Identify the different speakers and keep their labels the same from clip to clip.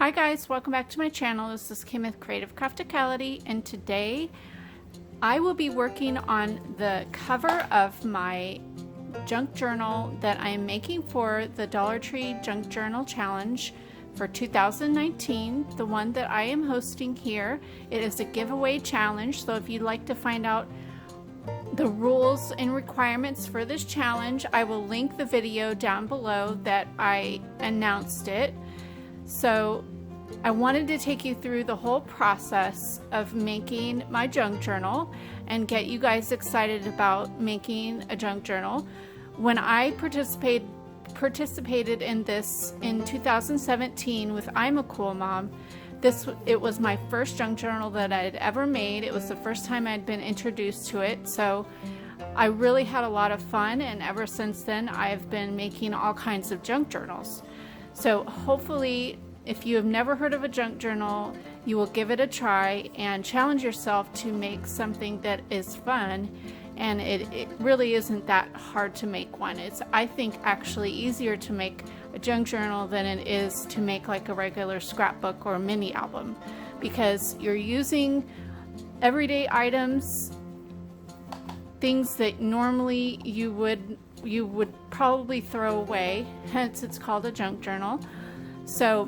Speaker 1: Hi guys, welcome back to my channel. This is Kim with Creative Crafticality, and today I will be working on the cover of my junk journal that I am making for the Dollar Tree Junk Journal Challenge for 2019, the one that I am hosting here. It is a giveaway challenge, so if you'd like to find out the rules and requirements for this challenge, I will link the video down below that I announced it. So I wanted to take you through the whole process of making my junk journal and get you guys excited about making a junk journal. When I participated in this in 2017 with I'm a Cool Mom, it was my first junk journal that I had ever made. It was the first time I'd been introduced to it, so I really had a lot of fun, and ever since then I've been making all kinds of junk journals. So hopefully, if you have never heard of a junk journal, you will give it a try and challenge yourself to make something that is fun. And it really isn't that hard to make one. It's, I think, actually easier to make a junk journal than it is to make like a regular scrapbook or mini album, because you're using everyday items, things that normally you would probably throw away, hence it's called a junk journal. So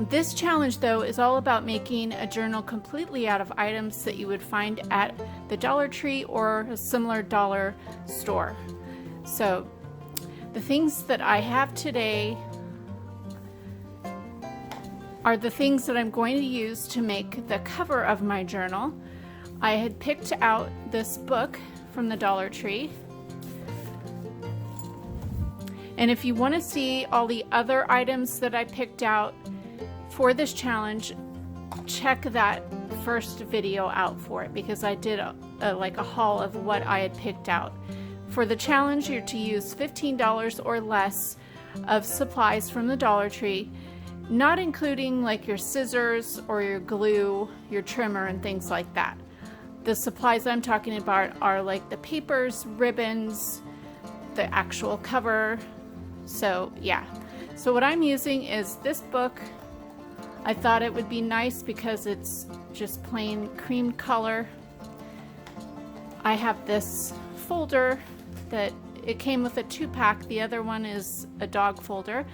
Speaker 1: this challenge, though, is all about making a journal completely out of items that you would find at the Dollar Tree or a similar dollar store. So the things that I have today are the things that I'm going to use to make the cover of my journal. I had picked out this book from the Dollar Tree. And if you want to see all the other items that I picked out for this challenge, check that first video out for it, because I did like a haul of what I had picked out. For the challenge, you're to use $15 or less of supplies from the Dollar Tree, not including like your scissors or your glue, your trimmer, and things like that. The supplies I'm talking about are like the papers, ribbons, the actual cover. So yeah, so what I'm using is this book. I thought it would be nice because it's just plain cream color. I have this folder that it came with a 2-pack. The other one is a dog folder.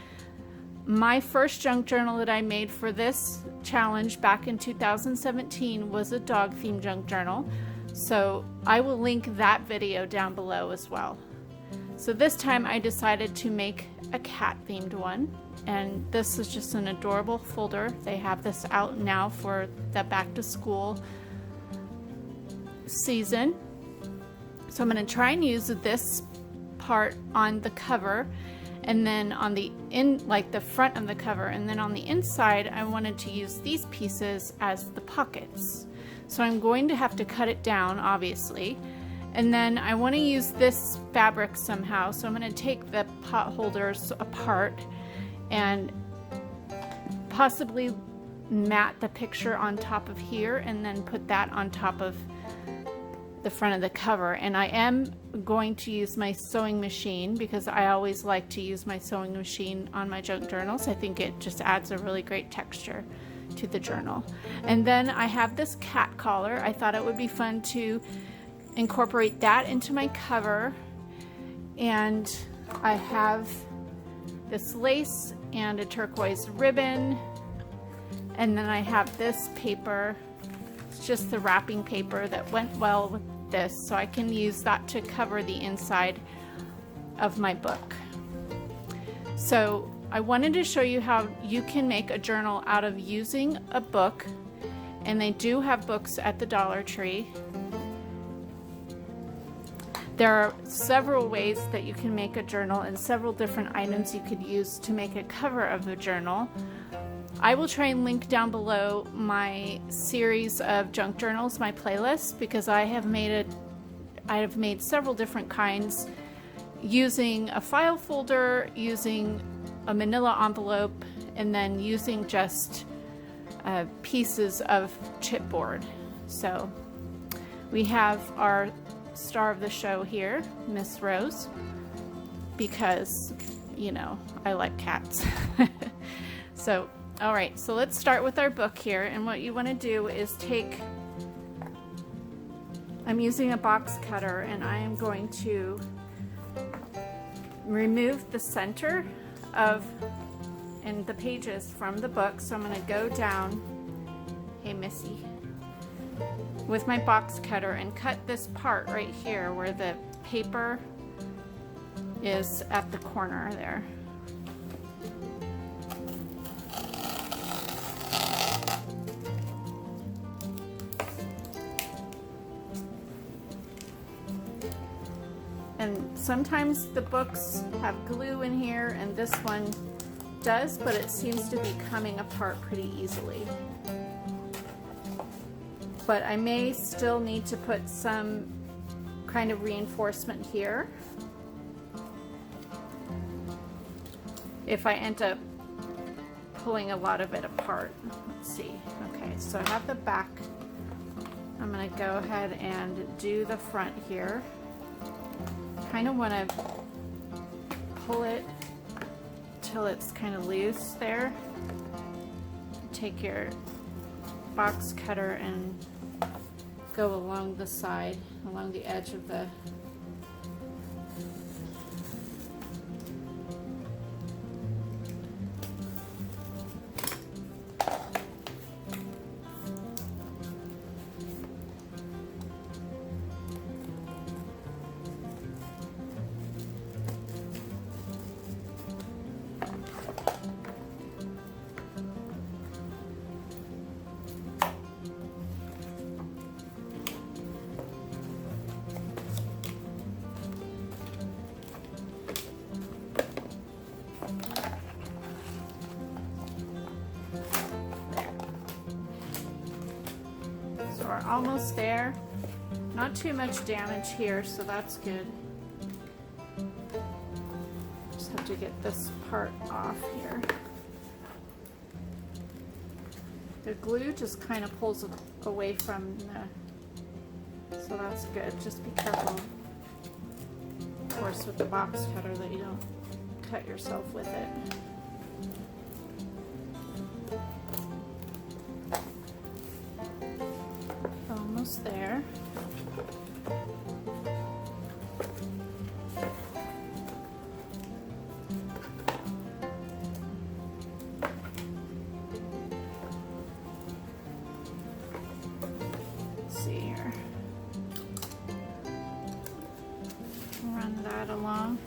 Speaker 1: My first junk journal that I made for this challenge back in 2017 was a dog themed junk journal. So I will link that video down below as well. So this time I decided to make a cat themed one, and this is just an adorable folder. They have this out now for the back to school season. So I'm going to try and use this part on the cover, and then on the like the front of the cover, and then on the inside I wanted to use these pieces as the pockets. So I'm going to have to cut it down, obviously. And then I want to use this fabric somehow, so I'm going to take the pot holders apart and possibly mat the picture on top of here and then put that on top of the front of the cover. And I am going to use my sewing machine, because I always like to use my sewing machine on my junk journals. I think it just adds a really great texture to the journal. And then I have this cat collar. I thought it would be fun to incorporate that into my cover, and I have this lace and a turquoise ribbon, and then I have this paper. It's just the wrapping paper that went well with this, so I can use that to cover the inside of my book. So I wanted to show you how you can make a journal out of using a book, and they do have books at the Dollar Tree. There are several ways that you can make a journal and several different items you could use to make a cover of a journal. I will try and link down below my series of junk journals, my playlist, because I have made several different kinds using a file folder, using a manila envelope, and then using just pieces of chipboard. So we have our star of the show here, Miss Rose, because, you know, I like cats. So All right, so let's start with our book here, and what you want to do is take, I'm using a box cutter, and I am going to remove the center of and the pages from the book. So I'm going to go down, hey Missy, with my box cutter and cut this part right here where the paper is at the corner there. And sometimes the books have glue in here, and this one does, but it seems to be coming apart pretty easily. But I may still need to put some kind of reinforcement here if I end up pulling a lot of it apart. Let's see. Okay, so I have the back. I'm going to go ahead and do the front here. Kind of want to pull it till it's kind of loose there. Take your box cutter and go along the side, along the edge of the we're almost there. Not too much damage here, so that's good. Just have to get this part off here. The glue just kind of pulls it away from the, so that's good. Just be careful, of course, with the box cutter that you don't cut yourself with it. Almost there. Let's see here. Run that along.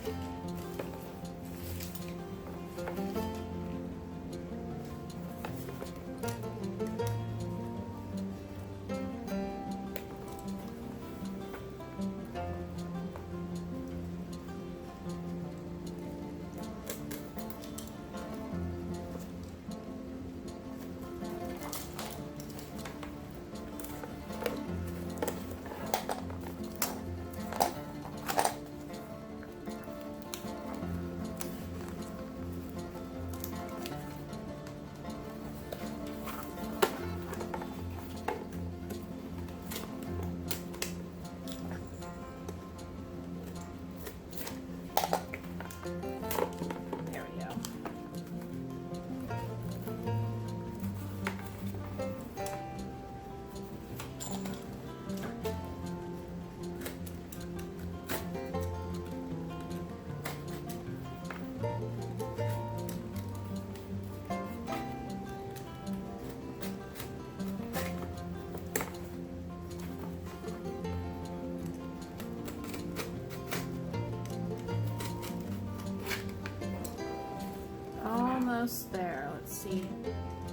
Speaker 1: Almost there. Let's see.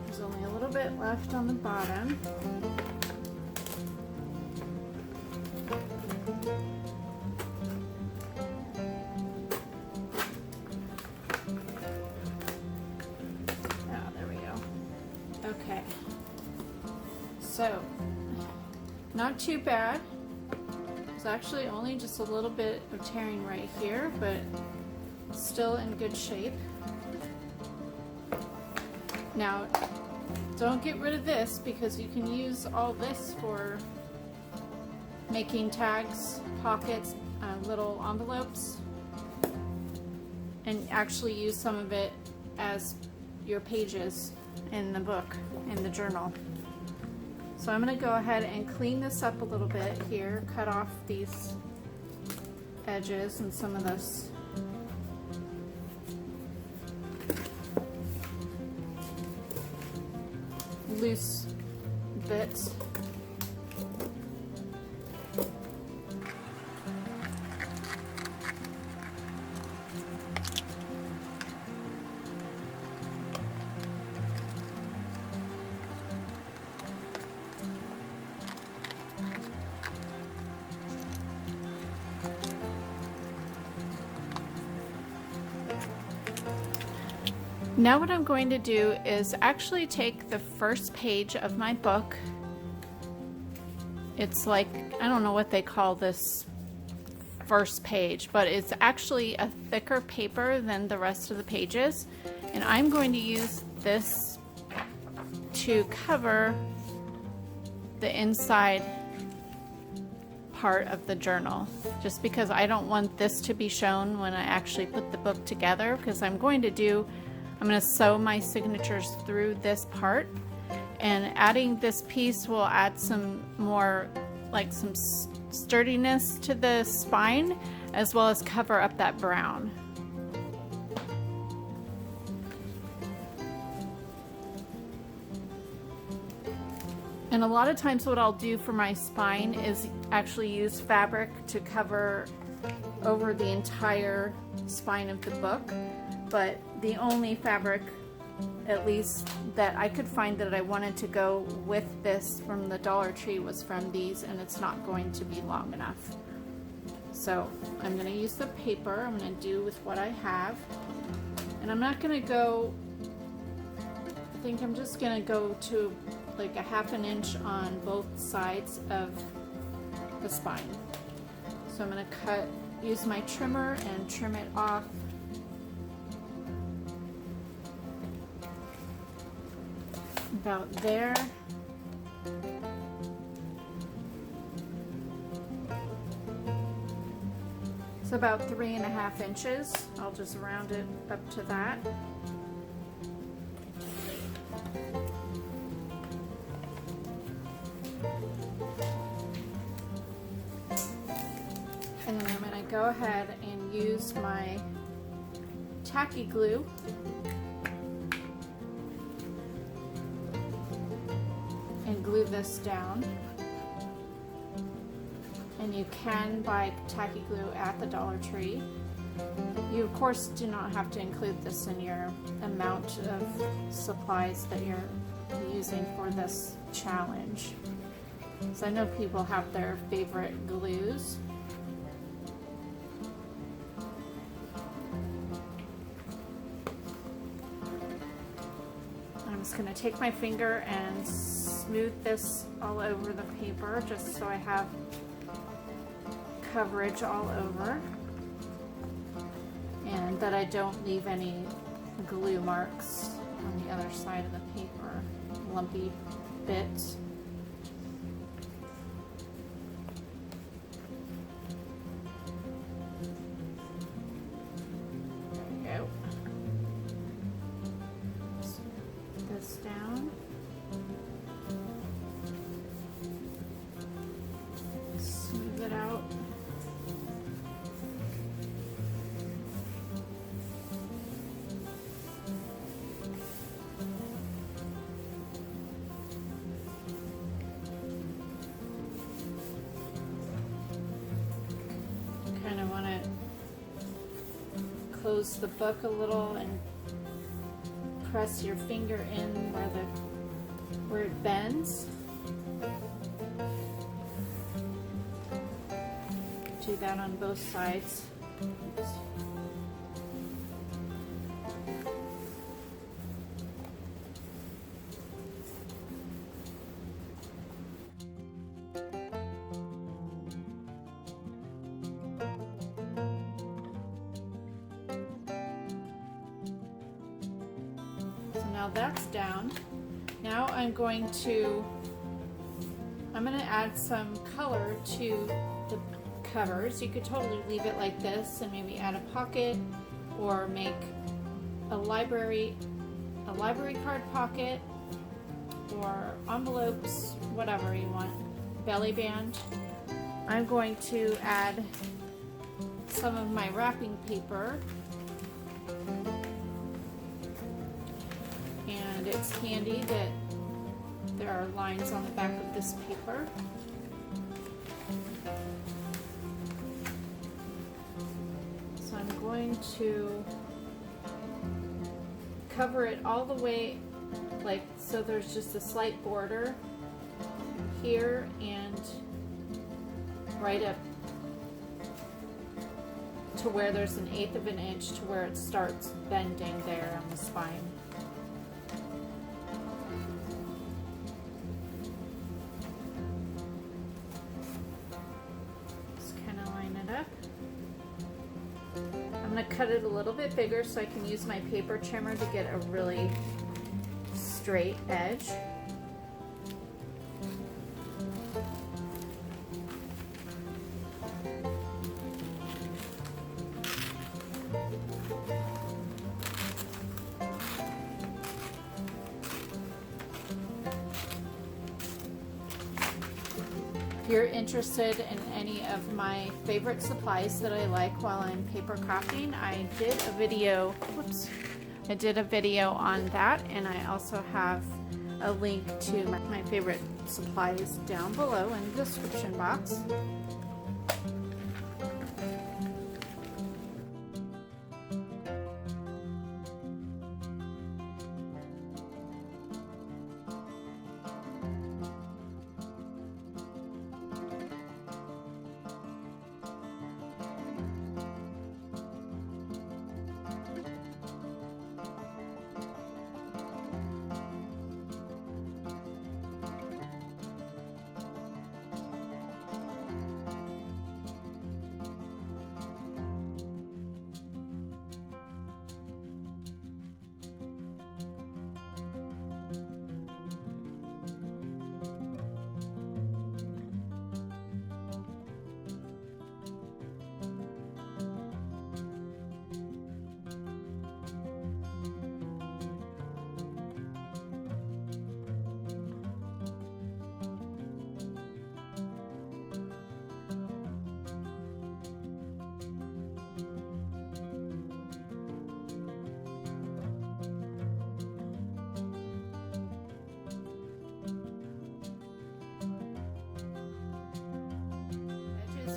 Speaker 1: There's only a little bit left on the bottom. Oh, there we go. Okay. So, not too bad. It's actually only just a little bit of tearing right here, but still in good shape. Now, don't get rid of this because you can use all this for making tags, pockets, little envelopes, and actually use some of it as your pages in the book, in the journal. So I'm going to go ahead and clean this up a little bit here, cut off these edges and some of this loose bits. Now what I'm going to do is actually take the first page of my book. It's like, I don't know what they call this first page, but it's actually a thicker paper than the rest of the pages. And I'm going to use this to cover the inside part of the journal, just because I don't want this to be shown when I actually put the book together, because I'm going to sew my signatures through this part, and adding this piece will add some more, like some sturdiness to the spine, as well as cover up that brown. And a lot of times what I'll do for my spine is actually use fabric to cover over the entire spine of the book. But the only fabric, at least that I could find that I wanted to go with this from the Dollar Tree, was from these, and it's not going to be long enough. So I'm going to use the paper. I'm going to do with what I have. And I'm not going to go, I think I'm just going to go to like a ½ inch on both sides of the spine. So I'm going to use my trimmer and trim it off. About there. It's about 3½ inches. I'll just round it up to that. And then I'm going to go ahead and use my tacky glue and glue this down. And you can buy tacky glue at the Dollar Tree. You of course do not have to include this in your amount of supplies that you're using for this challenge. So I know people have their favorite glues. I'm just going to take my finger and smooth this all over the paper just so I have coverage all over, and that I don't leave any glue marks on the other side of the paper, lumpy bits. There we go. Put this down. Smooth it out. Kind of want to close the book a little and press your finger in where it bends. Do that on both sides. Oops. Now that's down. Now I'm going to add some color to the covers. You could totally leave it like this and maybe add a pocket or make a library a library card pocket or envelopes, whatever you want, belly band. I'm going to add some of my wrapping paper, and it's handy that there are lines on the back of this paper. So I'm going to cover it all the way, like, so there's just a slight border here and right up to where there's 1/8 of an inch to where it starts bending there on the spine. Just kind of line it up. I'm going to cut it a little bit bigger so I can use my paper trimmer to get a really straight edge. If you're interested in any of my favorite supplies that I like while I'm paper crafting, I did a video, on that, and I also have a link to my favorite supplies down below in the description box.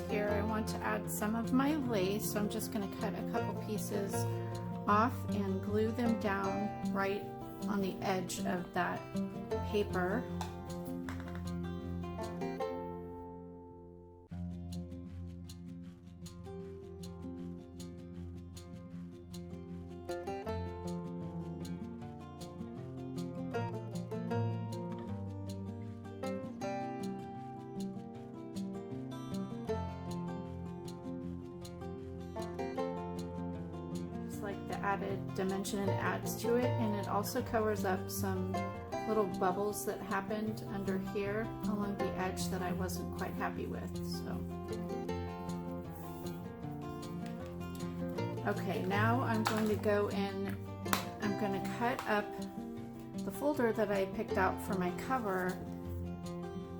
Speaker 1: Here I want to add some of my lace, so I'm just going to cut a couple pieces off and glue them down right on the edge of that paper. Like the added dimension it adds to it, and it also covers up some little bubbles that happened under here along the edge that I wasn't quite happy with. So okay, now I'm going to go in, I'm going to cut up the folder that I picked out for my cover.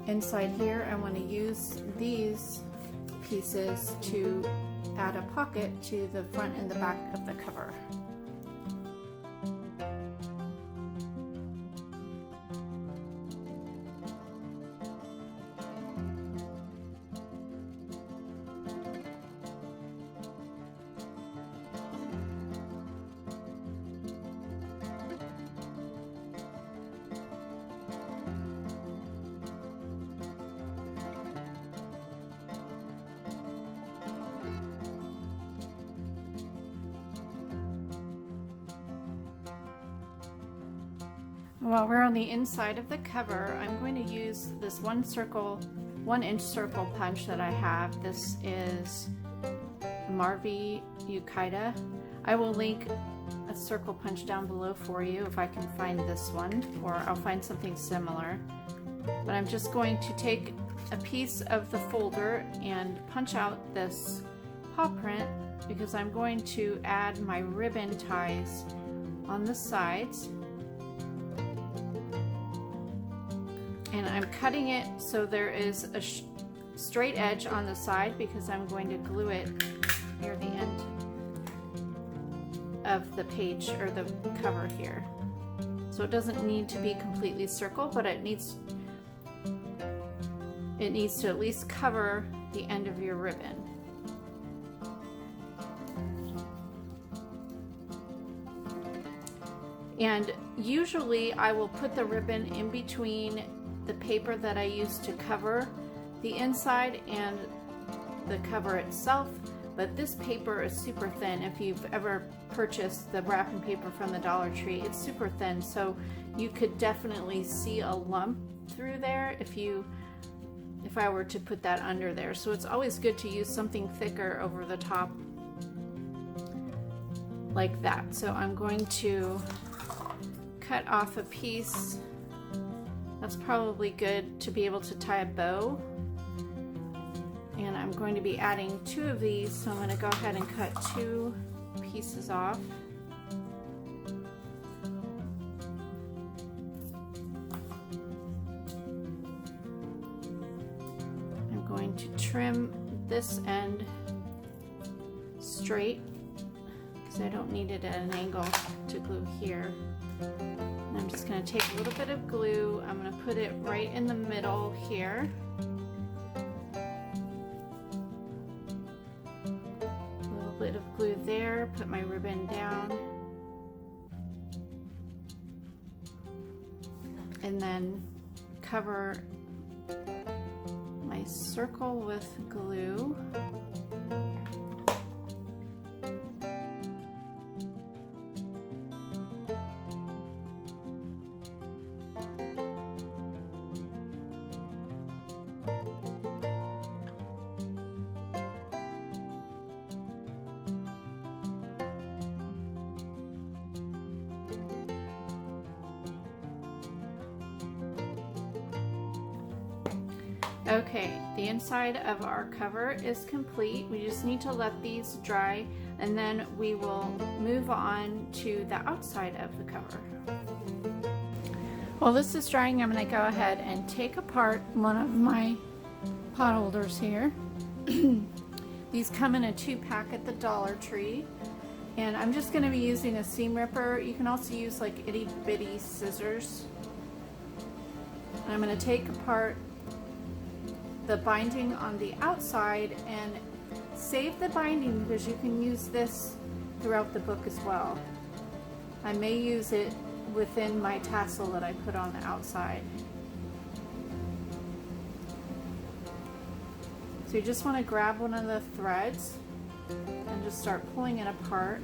Speaker 1: Inside here I want to use these pieces to add a pocket to the front and the back of the cover. While we're on the inside of the cover, I'm going to use this 1-inch circle punch that I have. This is Marvi Ukaida. I will link a circle punch down below for you if I can find this one, or I'll find something similar. But I'm just going to take a piece of the folder and punch out this paw print because I'm going to add my ribbon ties on the sides. And I'm cutting it so there is a straight edge on the side because I'm going to glue it near the end of the page or the cover here. So it doesn't need to be completely circle, but it needs to at least cover the end of your ribbon. And usually I will put the ribbon in between the paper that I use to cover the inside and the cover itself, but this paper is super thin. If you've ever purchased the wrapping paper from the Dollar Tree, it's super thin, so you could definitely see a lump through there if I were to put that under there. So it's always good to use something thicker over the top like that. So I'm going to cut off a piece. That's probably good to be able to tie a bow. And I'm going to be adding 2 of these, so I'm going to go ahead and cut 2 pieces off. I'm going to trim this end straight because I don't need it at an angle to glue here. And I'm just going to take a little bit of glue. I'm going to put it right in the middle here. A little bit of glue there, put my ribbon down. And then cover my circle with glue. Okay, the inside of our cover is complete. We just need to let these dry, and then we will move on to the outside of the cover. While this is drying, I'm going to go ahead and take apart one of my pot holders here. These come in a 2-pack at the Dollar Tree, and I'm just going to be using a seam ripper. You can also use like itty bitty scissors. And I'm going to take apart the binding on the outside and save the binding because you can use this throughout the book as well. I may use it within my tassel that I put on the outside. So you just want to grab one of the threads and just start pulling it apart.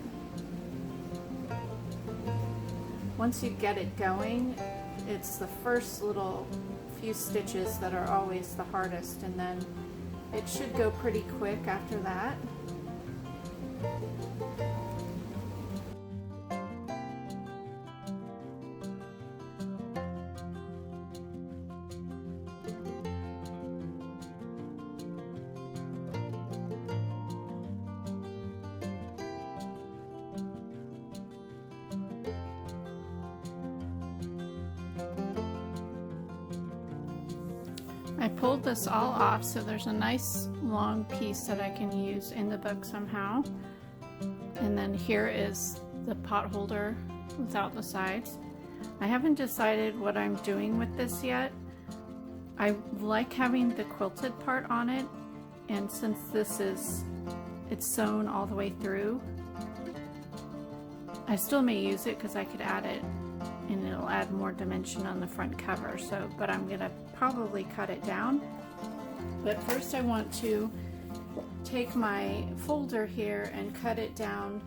Speaker 1: Once you get it going, it's the first little few stitches that are always the hardest, and then it should go pretty quick after that. I pulled this all off, so there's a nice long piece that I can use in the book somehow. And then here is the pot holder without the sides. I haven't decided what I'm doing with this yet. I like having the quilted part on it, and since it's sewn all the way through, I still may use it because I could add it and it'll add more dimension on the front cover. So, but I'm gonna probably cut it down. But first I want to take my folder here and cut it down.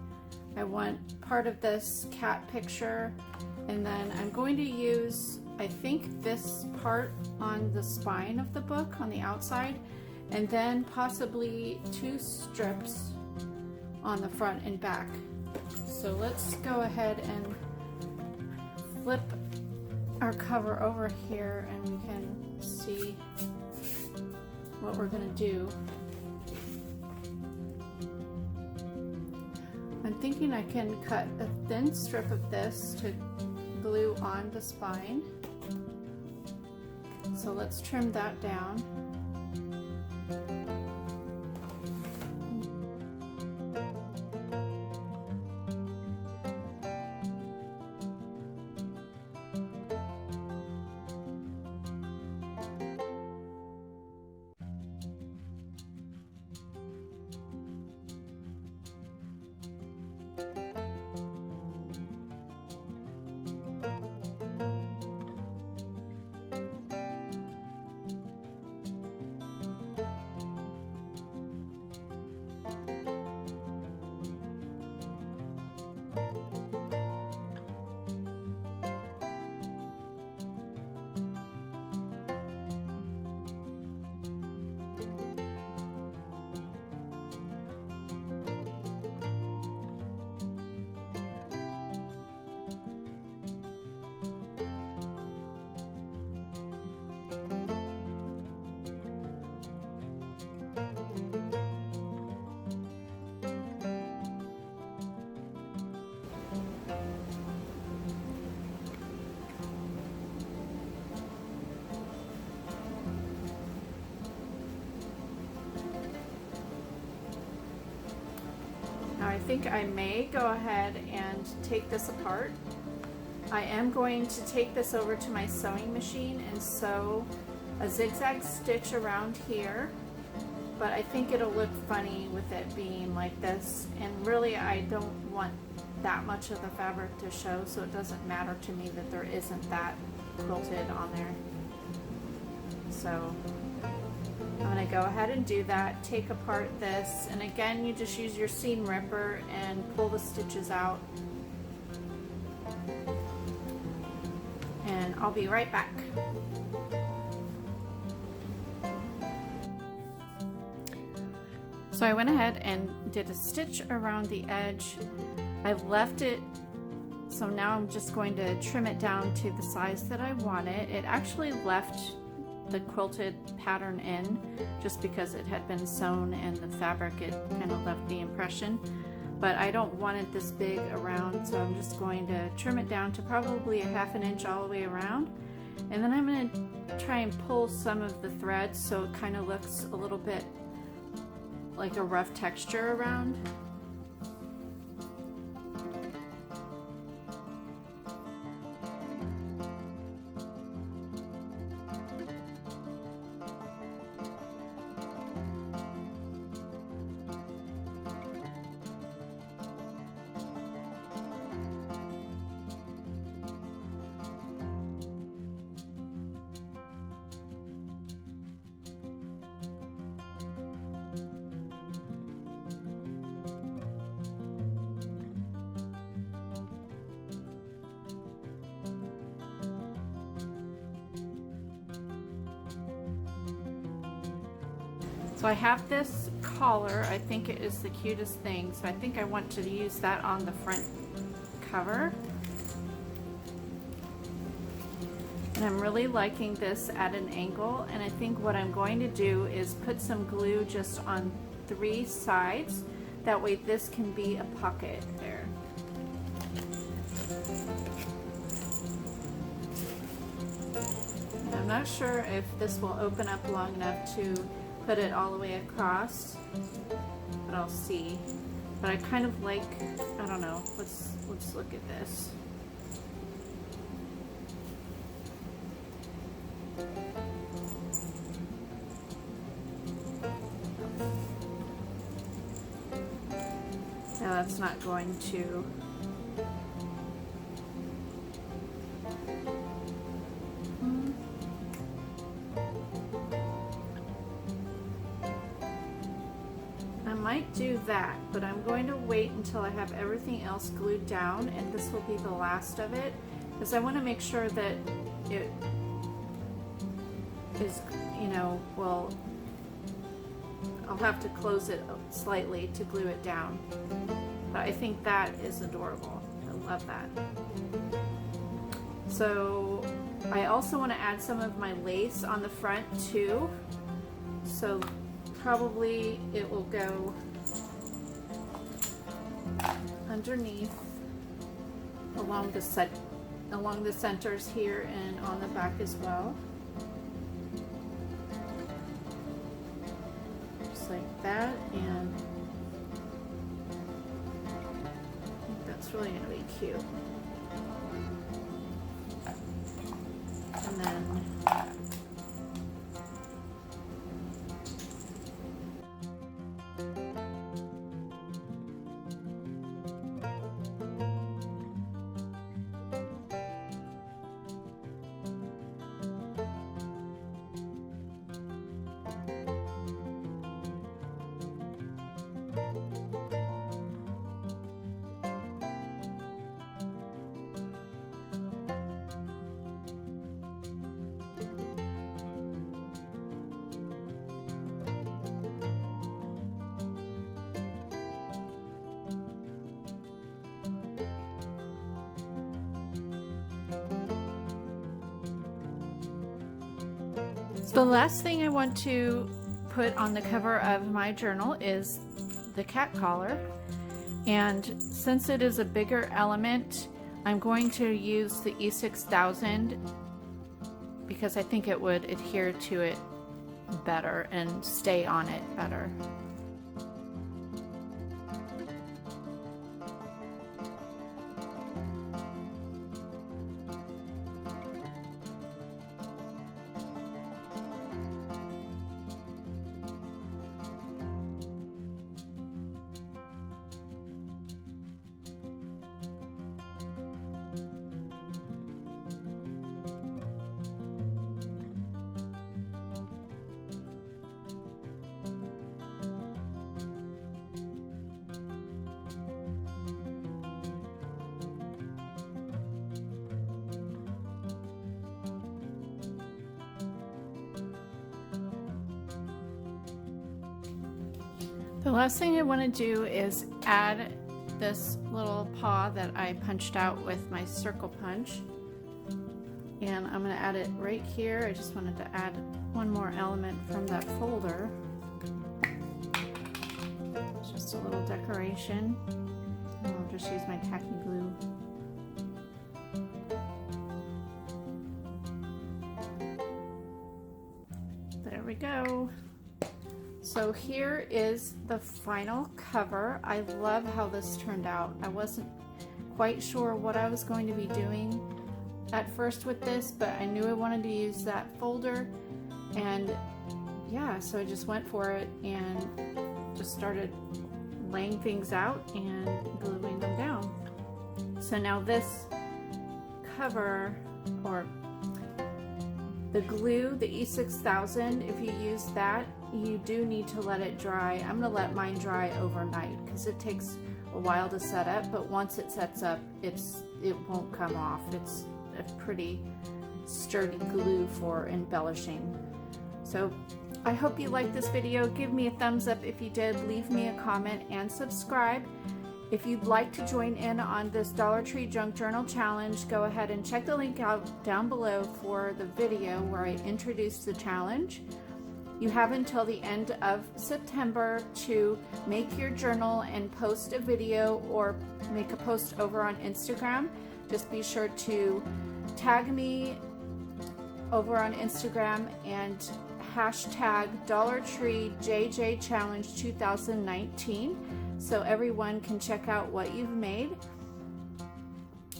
Speaker 1: I want part of this cat picture, and then I'm going to use, I think, this part on the spine of the book on the outside, and then possibly 2 strips on the front and back. So let's go ahead and flip our cover over here and we can see what we're going to do. I'm thinking I can cut a thin strip of this to glue on the spine. So let's trim that down. Now I think I may go ahead and take this apart. I am going to take this over to my sewing machine and sew a zigzag stitch around here, but I think it'll look funny with it being like this, and really I don't want that much of the fabric to show, so it doesn't matter to me that there isn't that quilted on there. So I'm going to go ahead and do that, take apart this, and again you just use your seam ripper and pull the stitches out. And I'll be right back. So I went ahead and did a stitch around the edge. I left it, so now I'm just going to trim it down to the size that I want it. It actually left the quilted pattern in just because it had been sewn and the fabric, it kind of left the impression. But I don't want it this big around, so I'm just going to trim it down to probably a ½ inch all the way around. And then I'm going to try and pull some of the threads so it kind of looks a little bit like a rough texture around. So I have this collar. I think it is the cutest thing, so I think I want to use that on the front cover. And I'm really liking this at an angle, and I think what I'm going to do is put some glue just on 3 sides. That way this can be a pocket there. And I'm not sure if this will open up long enough to put it all the way across, but I'll see. But I kind of like, I don't know, let's look at this. Now that's not going to, might do that, but I'm going to wait until I have everything else glued down, and this will be the last of it, because I want to make sure that it is, you know, well, I'll have to close it slightly to glue it down. But I think that is adorable. I love that. So I also want to add some of my lace on the front too. So probably it will go underneath along the centers here and on the back as well. that, and I think that's really going to be cute. And then the last thing I want to put on the cover of my journal is the cat collar, and since it is a bigger element, I'm going to use the E6000 because I think it would adhere to it better and stay on it better. The last thing I want to do is add this little paw that I punched out with my circle punch, and I'm going to add it right here. I just wanted to add one more element from that folder. It's just a little decoration, and I'll just use my tacky glue. There we go. So here is the final cover. I love how this turned out. I wasn't quite sure what I was going to be doing at first with this, but I knew I wanted to use that folder, and yeah, so I just went for it and just started laying things out and gluing them down. So now this cover, or the glue, the E6000, if you use that, you do need to let it dry. I'm gonna let mine dry overnight because it takes a while to set up, but once it sets up, it won't come off. It's a pretty sturdy glue for embellishing. So I hope you liked this video. Give me a thumbs up if you did, leave me a comment, and subscribe. If you'd like to join in on this Dollar Tree Junk Journal Challenge, go ahead and check the link out down below for the video where I introduced the challenge. You have until the end of September to make your journal and post a video or make a post over on Instagram. Just be sure to tag me over on Instagram and hashtag Dollar Tree JJ Challenge 2019 so everyone can check out what you've made.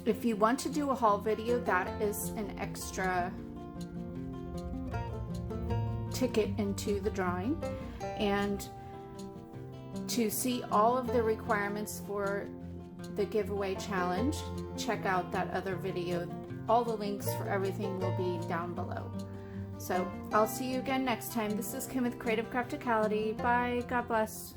Speaker 1: If you want to do a haul video, that is an extra ticket into the drawing. And to see all of the requirements for the giveaway challenge, check out that other video. All the links for everything will be down below. So I'll see you again next time. This is Kim with Creative Crafticality. Bye. God bless.